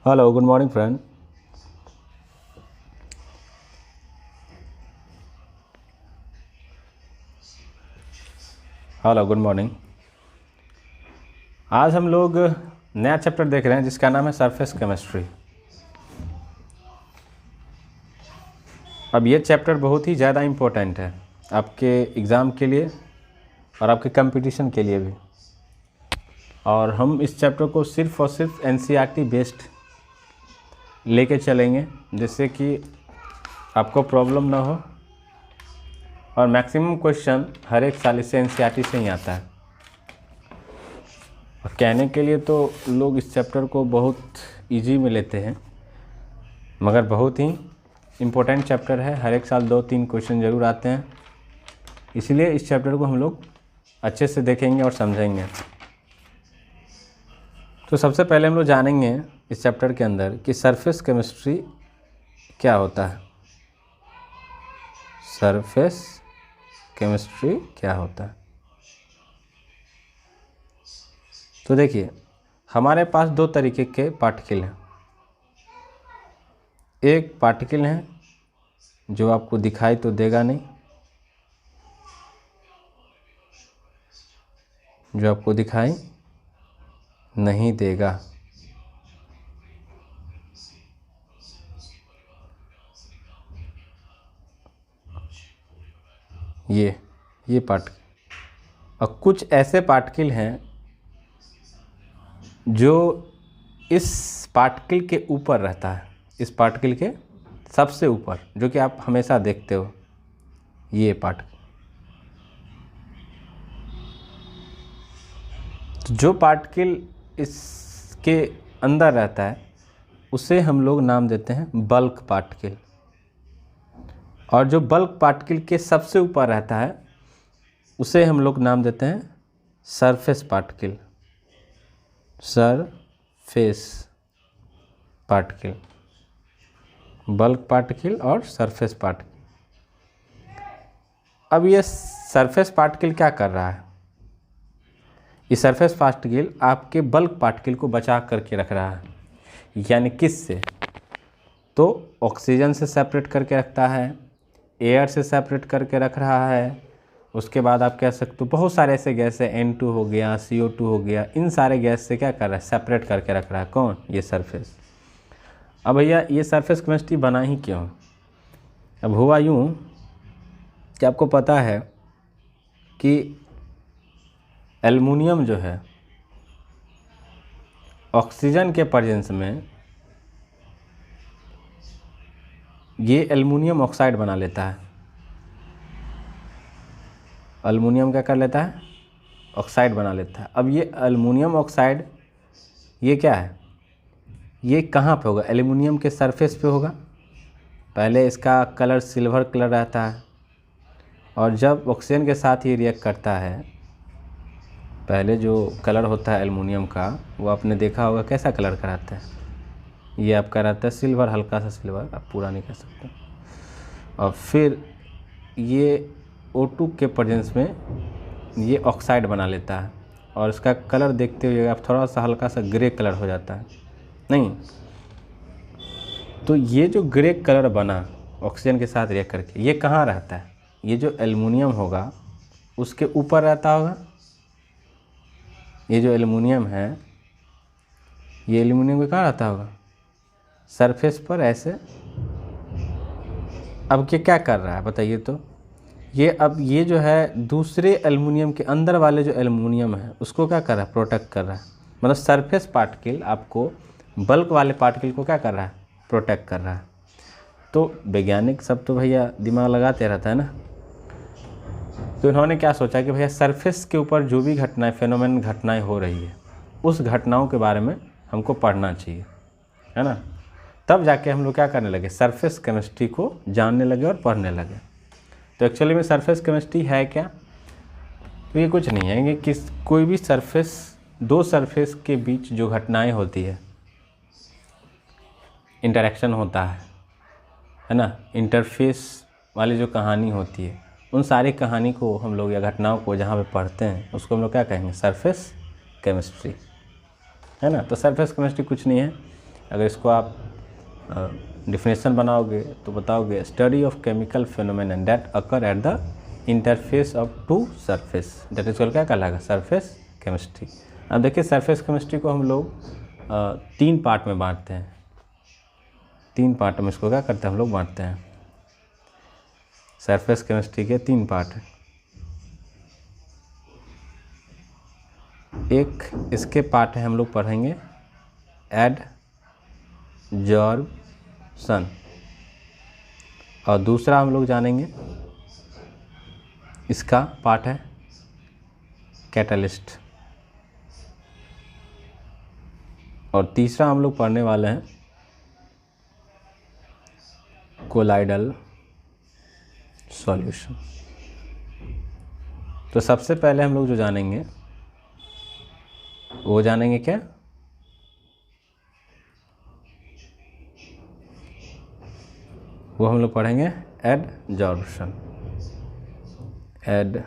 Hello, good morning, friend. Hello good morning. आज हम लोग नया चैप्टर देख रहे हैं जिसका नाम है सरफेस केमिस्ट्री। अब ये चैप्टर बहुत ही ज़्यादा इम्पोर्टेंट है आपके एग्ज़ाम के लिए और आपके कंपटीशन के लिए भी। और हम इस चैप्टर को सिर्फ और सिर्फ एनसीईआरटी बेस्ड लेके चलेंगे जिससे कि आपको प्रॉब्लम ना हो। और मैक्सिमम क्वेश्चन हर एक साल इससे एनसीईआरटी से ही आता है। और कहने के लिए तो लोग इस चैप्टर को बहुत इजी में लेते हैं, मगर बहुत ही इम्पोर्टेंट चैप्टर है। हर एक साल 2-3 क्वेश्चन ज़रूर आते हैं, इसलिए इस चैप्टर को हम लोग अच्छे से देखेंगे और समझेंगे। तो सबसे पहले हम लोग जानेंगे इस चैप्टर के अंदर कि सरफेस केमिस्ट्री क्या होता है। सरफेस केमिस्ट्री क्या होता है। तो देखिए, हमारे पास 2 तरीके के पार्टिकल हैं। एक पार्टिकल है जो आपको दिखाई तो देगा नहीं, जो आपको दिखाई नहीं देगा। ये पार्टिकल। और कुछ ऐसे पार्टिकल हैं जो इस पार्टिकल के ऊपर रहता है, इस पार्टिकल के सबसे ऊपर, जो कि आप हमेशा देखते हो। ये पार्टिकल, तो जो पार्टिकल इसके अंदर रहता है उसे हम लोग नाम देते हैं बल्क पार्टिकल। और जो बल्क पार्टिकल के सबसे ऊपर रहता है उसे हम लोग नाम देते हैं surface particle. Surface particle, bulk particle और सरफेस पार्टिकल। अब ये सरफेस पार्टिकल क्या कर रहा है? ये सरफेस पार्टिकल आपके बल्क पार्टिकल को बचा करके रख रहा है। यानी किससे? तो ऑक्सीजन से सेपरेट करके रखता है, एयर से सेपरेट करके रख रहा है। उसके बाद आप कह सकते हो बहुत सारे ऐसे गैस है, N2 हो गया, CO2 हो गया, इन सारे गैस से क्या कर रहा है? सेपरेट करके रख रहा है। कौन? ये सरफेस। अब भैया ये सरफेस केमिस्ट्री बना ही क्यों? अब हुआ यूँ कि आपको पता है कि एल्युमिनियम जो है ऑक्सीजन के प्रेजेंस में ये एल्युमिनियम ऑक्साइड बना लेता है। एल्युमिनियम क्या कर लेता है? ऑक्साइड बना लेता है। अब ये एल्युमिनियम ऑक्साइड ये क्या है? ये कहाँ पे होगा? एल्युमिनियम के सरफेस पे होगा। पहले इसका कलर सिल्वर कलर रहता है और जब ऑक्सीजन के साथ ये रिएक्ट करता है, पहले जो कलर होता है एल्युमिनियम का वो आपने देखा होगा कैसा कलर का रहता है। ये आपका रहता है सिल्वर, हल्का सा सिल्वर, आप पूरा नहीं कह सकते। और फिर ये O2 के प्रेजेंस में ये ऑक्साइड बना लेता है और इसका कलर देखते हुए आप थोड़ा सा हल्का सा ग्रे कलर हो जाता है। नहीं, तो ये जो ग्रे कलर बना ऑक्सीजन के साथ रिएक्ट करके, ये कहाँ रहता है? ये जो एल्युमिनियम होगा उसके ऊपर रहता होगा। ये जो एल्युमिनियम है, ये एल्युमिनियम का कहाँ रहता होगा? सरफेस पर ऐसे। अब ये क्या कर रहा है बताइए? तो ये अब ये जो है दूसरे एल्युमिनियम के अंदर वाले जो एल्युमिनियम है उसको क्या कर रहा है? प्रोटेक्ट कर रहा है। मतलब सरफेस पार्टिकल आपको बल्क वाले पार्टिकल को क्या कर रहा है? प्रोटेक्ट कर रहा है। तो वैज्ञानिक सब तो भैया दिमाग लगाते रहता है ना। तो इन्होंने क्या सोचा कि भैया सरफेस के ऊपर जो भी घटनाएं, फेनोमेन घटनाएं हो रही है, उस घटनाओं के बारे में हमको पढ़ना चाहिए, है ना। तब जाके हम लोग क्या करने लगे? सरफेस केमिस्ट्री को जानने लगे और पढ़ने लगे। तो एक्चुअली में सरफेस केमिस्ट्री है क्या? तो ये कुछ नहीं है कि कोई भी सरफेस, 2 सरफेस के बीच जो घटनाएं होती है, इंटरेक्शन होता है ना, इंटरफेस वाली जो कहानी होती है, उन सारी कहानी को हम लोग या घटनाओं को जहाँ पे पढ़ते हैं उसको हम लोग क्या कहेंगे? सरफेस केमिस्ट्री, है ना। तो सरफेस केमिस्ट्री कुछ नहीं है, अगर इसको आप डिफिनेशन बनाओगे तो बताओगे study of chemical phenomena that occur at the interface of two surface, that is क्या कहलाएगा, सरफेस केमिस्ट्री। अब देखिए सरफेस केमिस्ट्री को हम लोग 3 पार्ट में बांटते हैं, 3 पार्ट में इसको क्या करते हैं हम लोग बांटते हैं। सरफेस केमिस्ट्री के 3 पार्ट हैं। एक इसके पार्ट है हम लोग पढ़ेंगे एडजॉर्प्शन, और दूसरा हम लोग जानेंगे इसका पार्ट है कैटलिस्ट, और तीसरा हम लोग पढ़ने वाले हैं कोलाइडल सॉल्यूशन। तो सबसे पहले हम लोग जो जानेंगे वो जानेंगे क्या, वो हम लोग पढ़ेंगे एडजॉर्प्शन। एडजॉर्प्शन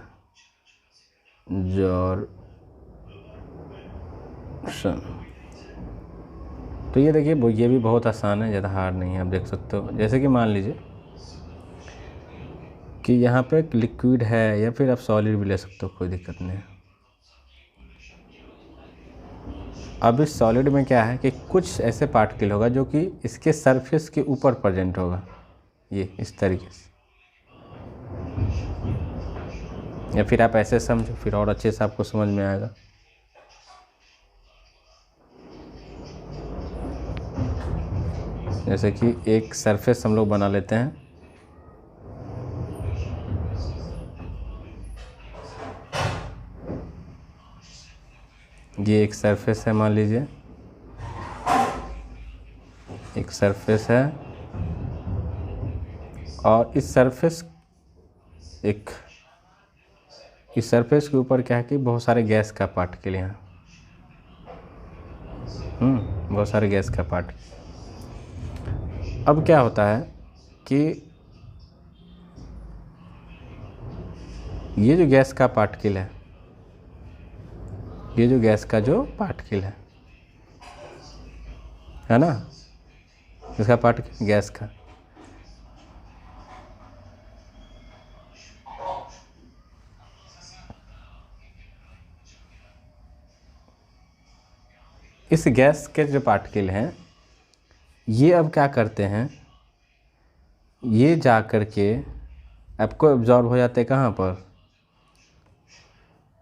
तो ये देखिए ये भी बहुत आसान है, ज़्यादा हार्ड नहीं है। आप देख सकते हो, जैसे कि मान लीजिए कि यहाँ पे एक लिक्विड है या फिर आप सॉलिड भी ले सकते हो, कोई दिक्कत नहीं है। अब इस सॉलिड में क्या है कि कुछ ऐसे पार्टिकल होगा जो कि इसके सरफेस के ऊपर प्रेजेंट होगा, ये इस तरीके से, या फिर आप ऐसे समझो, फिर और अच्छे से आपको समझ में आएगा। जैसे कि एक सरफेस हम लोग बना लेते हैं, ये एक सरफेस है, मान लीजिए एक सरफेस है, और इस सरफेस के ऊपर क्या है कि बहुत सारे गैस का पार्टिकल यहाँ, बहुत सारे गैस का पार्ट। अब क्या होता है कि ये जो गैस का पार्टिकल है, ये जो गैस का जो पार्टिकल है ना, इसका पार्टिकल गैस का, इस गैस के जो पार्टिकल हैं ये अब क्या करते हैं, ये जा कर के आपको एब्जॉर्ब हो जाते हैं कहाँ पर,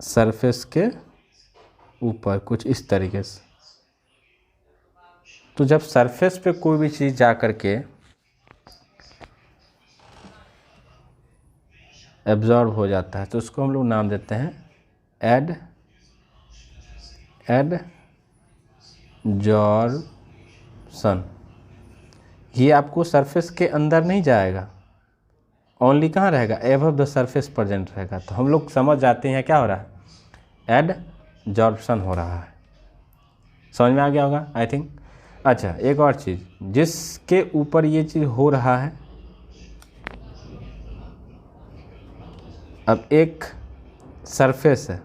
सरफेस के ऊपर, कुछ इस तरीके से। तो जब सरफेस पे कोई भी चीज़ जा कर के एब्जॉर्ब हो जाता है तो उसको हम लोग नाम देते हैं एडजॉर्प्शन। ये आपको सरफेस के अंदर नहीं जाएगा, ओनली कहाँ रहेगा, एबव द सरफेस प्रेजेंट रहेगा। तो हम लोग समझ जाते हैं क्या हो रहा है, एडजॉर्प्शन हो रहा है। समझ में आ गया होगा आई थिंक। अच्छा, एक और चीज़, जिसके ऊपर ये चीज़ हो रहा है, अब एक सरफेस है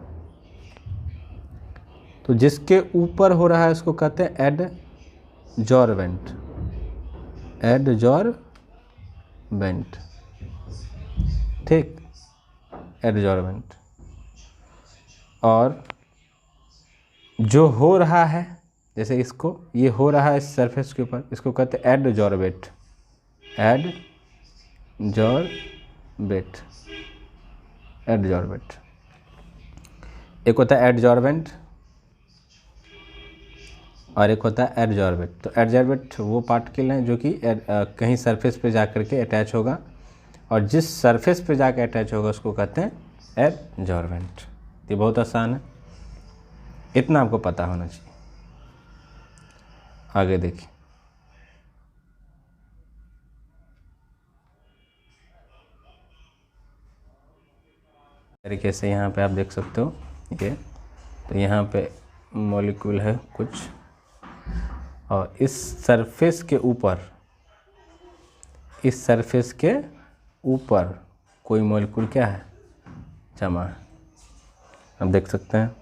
तो जिसके ऊपर हो रहा है उसको कहते हैं एडजॉर्बेंट, एडजॉर्बेंट, ठीक, एडजॉर्बेंट। और जो हो रहा है, जैसे इसको, ये हो रहा है इस सरफेस के ऊपर, इसको कहते हैं एडजॉर्बेट, एडजॉर्बेट, एडजॉर्बेट। एक होता है एडजॉर्बेंट और एक होता है एडजॉर्बेट। तो एडजॉर्बेट वो पार्टिकल हैं जो कि कहीं सरफेस पे जा कर के अटैच होगा, और जिस सरफेस पे जाकर अटैच होगा उसको कहते हैं एडजॉर्बेंट। ये बहुत आसान है, इतना आपको पता होना चाहिए। आगे देखिए, तरीके से यहाँ पे आप देख सकते हो ये, तो यहाँ पे मॉलिक्यूल है कुछ, और इस सरफेस के ऊपर, इस सरफेस के ऊपर कोई मॉलिक्यूल क्या है, जमा है, आप देख सकते हैं।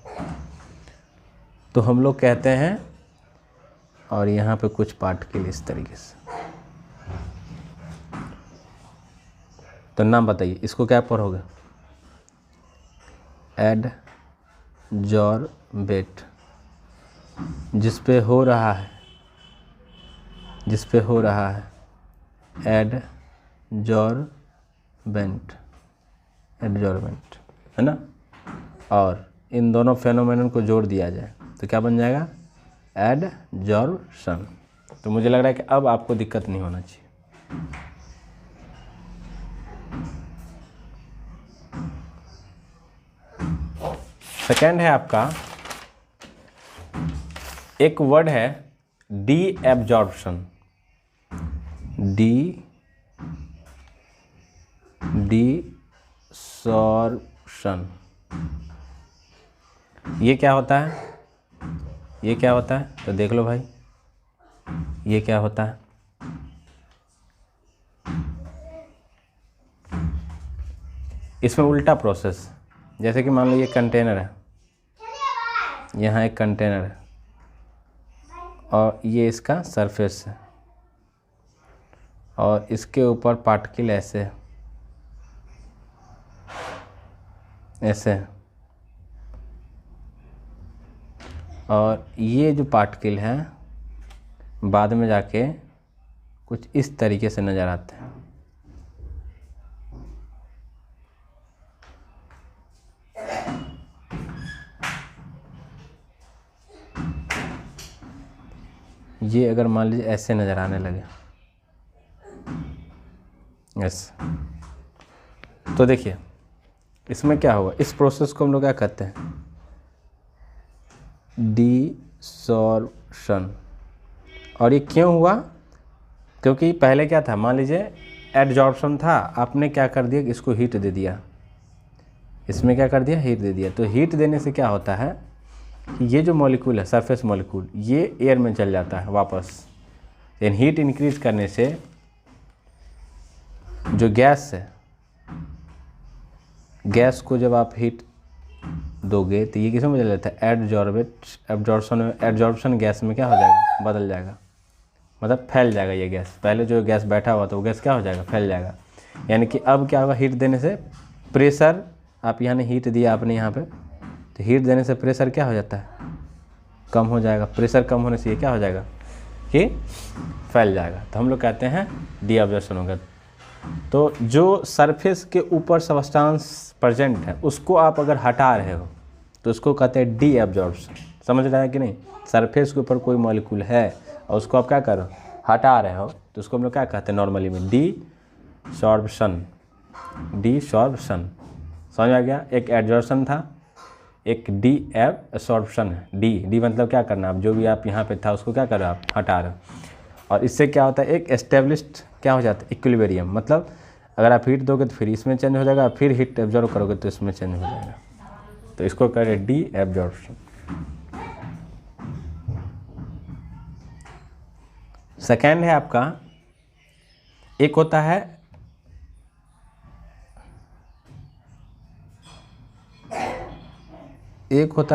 तो हम लोग कहते हैं और यहाँ पे कुछ पार्टिकल इस तरीके से। तो नाम बताइए, इसको क्या पढ़ोगे? एडजॉर्बेट, जिस पे हो रहा है एडजॉर्बेंट है ना। और इन दोनों फेनोमेनन को जोड़ दिया जाए तो क्या बन जाएगा? एडजॉर्प्शन। तो मुझे लग रहा है कि अब आपको दिक्कत नहीं होना चाहिए। सेकेंड है आपका, एक वर्ड है डी एब्जॉर्प्शन। डिसॉर्प्शन। ये क्या होता है? तो देख लो भाई, ये क्या होता है? इसमें उल्टा प्रोसेस। जैसे कि मान लो ये कंटेनर है, यहाँ एक कंटेनर है और ये इसका सरफेस है और इसके ऊपर पार्टिकल ऐसे है। और ये जो पार्टिकल हैं बाद में जाके कुछ इस तरीके से नज़र आते हैं। ये अगर मान लीजिए ऐसे नज़र आने लगे, ऐसे, तो देखिए इसमें क्या होगा? इस प्रोसेस को हम लोग क्या कहते हैं? डिसॉर्प्शन। और ये क्यों हुआ? क्योंकि पहले क्या था, मान लीजिए एडजॉर्प्शन था, आपने क्या कर दिया, इसको हीट दे दिया, इसमें क्या कर दिया, हीट दे दिया। तो हीट देने से क्या होता है कि ये जो मॉलिक्यूल है, सरफेस मॉलिक्यूल, ये एयर में चल जाता है वापस। लेकिन हीट इंक्रीज करने से जो गैस है, गैस को जब आप हीट दोगे तो ये किसमें बदल जाता है? एब्जॉर्प्शन गैस में क्या हो जाएगा? बदल जाएगा, मतलब फैल जाएगा ये गैस। पहले जो गैस बैठा हुआ था वो गैस क्या हो जाएगा? फैल जाएगा। यानी कि अब क्या होगा? हीट देने से प्रेशर, आप यहाँ ने हीट दिया आपने यहाँ पे, तो हीट देने से प्रेशर क्या हो जाता है? कम हो जाएगा। प्रेशर कम होने से ये क्या हो जाएगा कि फैल जाएगा। तो हम लोग कहते हैं डी एब्जॉर्प्शन होगा। तो जो सरफेस के ऊपर सबस्टांस प्रेजेंट है उसको आप अगर हटा रहे हो तो उसको कहते हैं डी एब्जॉर्प्शन। समझ रहे हैं कि नहीं? सरफेस के ऊपर कोई मॉलिक्यूल है और उसको आप क्या करो? हटा रहे हो, तो उसको हम लोग क्या कहते हैं नॉर्मली में? डिसॉर्प्शन। समझ आ गया? एक एब्जॉर्प्शन था, एक डी एब्सॉर्प्शन है। डी मतलब क्या करना, आप जो भी आप यहाँ पे था उसको क्या कर रहे हो? आप हटा रहे हो। और इससे क्या होता है? एक एस्टेब्लिश्ड क्या हो जाता है? इक्विलिब्रियम। मतलब अगर आप हीट दोगे तो फिर इसमें चेंज हो जाएगा, फिर हीट एब्जॉर्व करोगे तो इसमें चेंज हो जाएगा। तो इसको करें डी एब्जॉर्प्शन। सेकेंड है आपका, एक होता है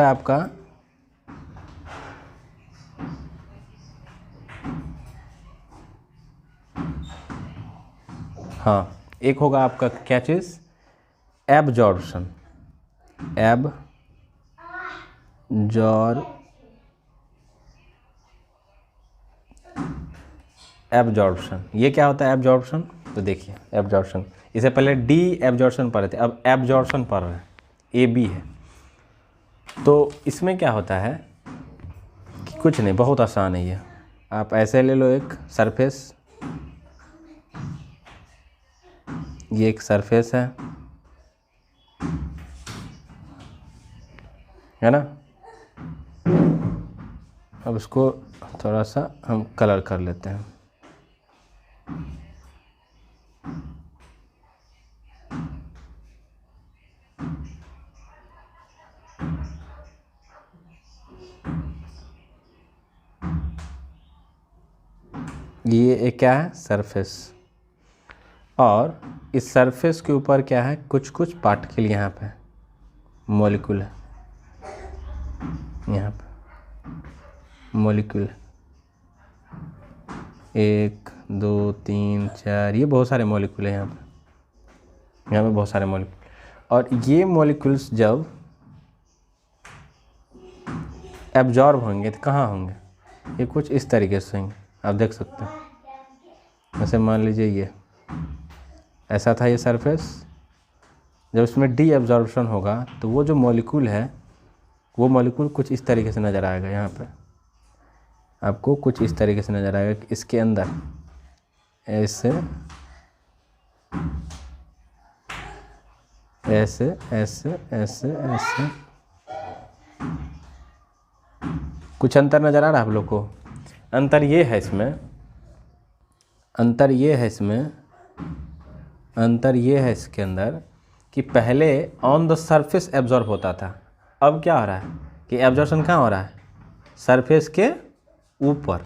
आपका हाँ, एक होगा आपका क्या चीज़? एब्जॉर्प्शन। एब्जॉर्प्शन ये क्या होता है? एब्जॉर्प्शन, तो देखिए एब्जॉर्प्शन, इससे पहले डी एब्जॉर्प्शन पढ़े थे, अब एब्जॉर्प्शन पढ़ रहे हैं। ए बी है। तो इसमें क्या होता है कि कुछ नहीं, बहुत आसान है ये। आप ऐसे ले लो एक सरफेस, ये एक सरफेस है ना। अब इसको थोड़ा सा हम कलर कर लेते हैं। ये एक क्या है? सरफेस। और इस सरफेस के ऊपर क्या है? कुछ पार्टिकल यहाँ पे मॉलिक्यूल है, यहाँ पे मॉलिक्यूल है। 1 2 3 4, ये बहुत सारे मॉलिक्यूल हैं यहाँ पे बहुत सारे मॉलिक्यूल। और ये मॉलिक्यूल्स जब एब्जॉर्ब होंगे तो कहाँ होंगे, ये कुछ इस तरीके से होंगे, आप देख सकते हैं। जैसे मान लीजिए ये ऐसा था ये सरफेस, जब इसमें डी एब्जॉर्प्शन होगा तो वो जो मॉलिक्यूल है वो मॉलिक्यूल कुछ इस तरीके से नज़र आएगा। यहाँ पे आपको कुछ इस तरीके से नज़र आएगा कि इसके अंदर ऐसे ऐसे ऐसे ऐसे ऐसे कुछ अंतर नज़र आ रहा है आप लोग को। अंतर ये है इसमें, अंतर ये है इसके अंदर कि पहले ऑन द सरफेस एब्जॉर्ब होता था, अब क्या हो रहा है कि एब्जॉर्प्शन कहाँ हो रहा है, सरफेस के ऊपर।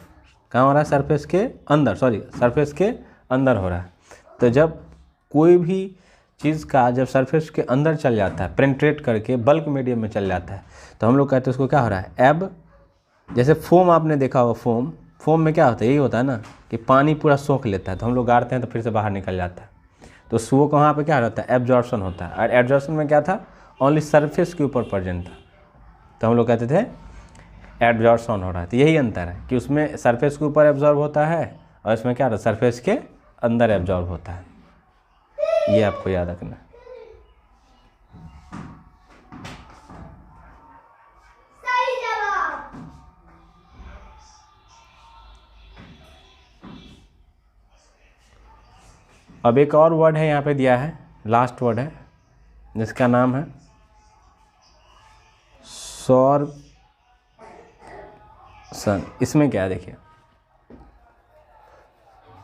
कहाँ हो रहा है, सरफेस के अंदर, सरफेस के अंदर हो रहा है। तो जब कोई भी चीज़ का जब सरफेस के अंदर चल जाता है, पेनिट्रेट करके बल्क मीडियम में चल जाता है, तो हम लोग कहते हैं उसको क्या हो रहा है, एब। जैसे फोम आपने देखा होगा, फोम में क्या होता है, यही होता है ना कि पानी पूरा सोख लेता है, तो हम लोग गाड़ते हैं तो फिर से बाहर निकल जाता है। तो वो कहाँ पे क्या रहता है, एब्जॉर्प्शन होता है। और एब्जॉर्प्शन में क्या था, ओनली सरफेस के ऊपर प्रेजेंट था, तो हम लोग कहते थे एब्जॉर्प्शन हो रहा है। तो यही अंतर है कि उसमें सरफेस के ऊपर एब्जॉर्ब होता है और इसमें क्या रहता है, सरफेस के अंदर एब्जॉर्ब होता है। ये आपको याद रखना है। अब एक और वर्ड है यहाँ पे दिया है, लास्ट वर्ड है, जिसका नाम है सॉर्प्शन। इसमें क्या है देखिए,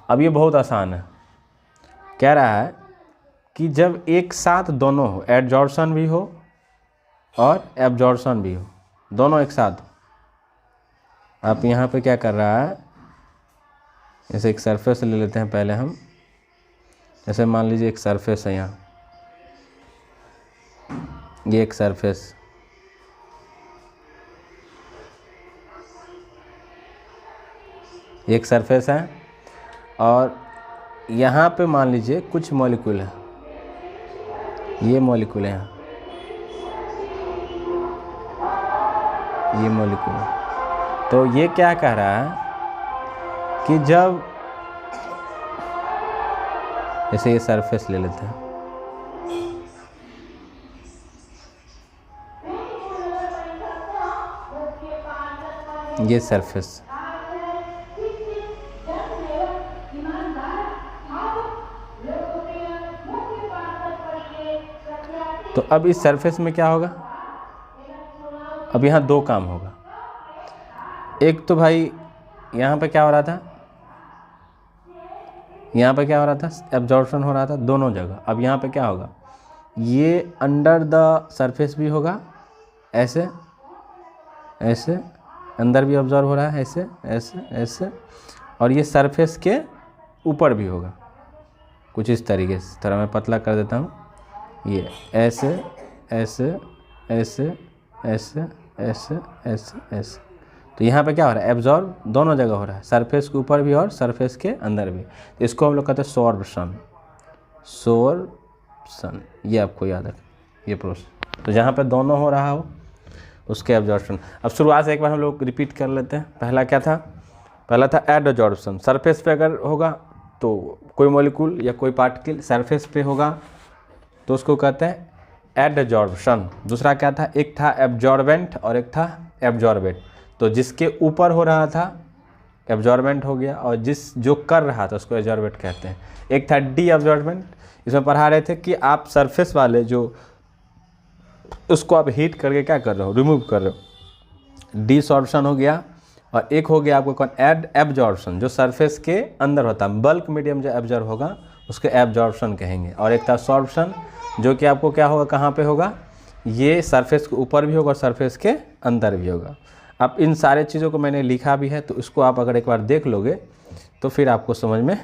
अब ये बहुत आसान है। कह रहा है कि जब एक साथ दोनों हो, एडजॉर्प्शन भी हो और एब्जॉर्प्शन भी हो, दोनों एक साथ हो। आप यहाँ पे क्या कर रहा है, जैसे एक सरफेस ले लेते हैं पहले हम। जैसे मान लीजिए एक सरफेस है यहाँ, ये एक सरफेस, एक सरफेस है और यहाँ पे मान लीजिए कुछ मॉलिक्यूल है, ये मॉलिक्यूल है यहाँ, ये मॉलिक्यूल है। तो ये क्या कह रहा है कि जब जैसे ये सरफेस ले लेते हैं, ये सरफेस, तो अब इस सरफेस में क्या होगा, अब यहाँ दो काम होगा। एक तो भाई यहाँ पे क्या हो रहा था, यहाँ पे क्या हो रहा था, एब्जॉर्प्शन हो रहा था दोनों जगह। अब यहाँ पे क्या होगा, ये अंडर द सरफेस भी होगा, ऐसे ऐसे अंदर भी ऑब्जर्व हो रहा है, ऐसे ऐसे ऐसे, और ये सरफेस के ऊपर भी होगा कुछ इस तरीके से। थोड़ा मैं पतला कर देता हूँ, ये ऐसे ऐसे ऐसे ऐसे ऐसे ऐसे ऐसे। तो यहाँ पे क्या हो रहा है, एब्जॉर्ब दोनों जगह हो रहा है, सरफेस के ऊपर भी और सरफेस के अंदर भी। तो इसको हम लोग कहते हैं सॉर्प्शन, सॉर्प्शन, ये आपको याद रखें, ये प्रोसेस। तो जहाँ पे दोनों हो रहा हो उसके एब्जॉर्प्शन। अब शुरुआत से एक बार हम लोग रिपीट कर लेते हैं। पहला क्या था, पहला था एडजॉर्प्शन। सरफेस पे अगर होगा तो कोई मॉलिक्यूल या कोई पार्टिकल सरफेस पे होगा तो उसको कहते हैं एडजॉर्प्शन। दूसरा क्या था, एक था एब्जॉर्बेंट और एक था एब्जॉर्बेट। तो जिसके ऊपर हो रहा था एब्जॉर्बेंट हो गया, और जो कर रहा था उसको एब्जॉर्बेट कहते हैं। एक था डी एब्जॉर्बेंट, इसमें पढ़ा रहे थे कि आप सरफेस वाले जो उसको आप हीट करके क्या कर रहे हो, रिमूव कर रहे हो, डिसॉर्प्शन हो गया। और एक हो गया आपको कौन, एब्जॉर्प्शन, जो सरफेस के अंदर होता है, बल्क मीडियम जो एब्जॉर्ब होगा उसके एब्जॉर्प्शन कहेंगे। और एक था सॉर्प्शन, जो कि आपको क्या होगा, कहाँ पे होगा, ये सरफेस के ऊपर भी होगा और सरफेस के अंदर भी होगा। अब इन सारे चीज़ों को मैंने लिखा भी है, तो इसको आप अगर एक बार देख लोगे तो फिर आपको समझ में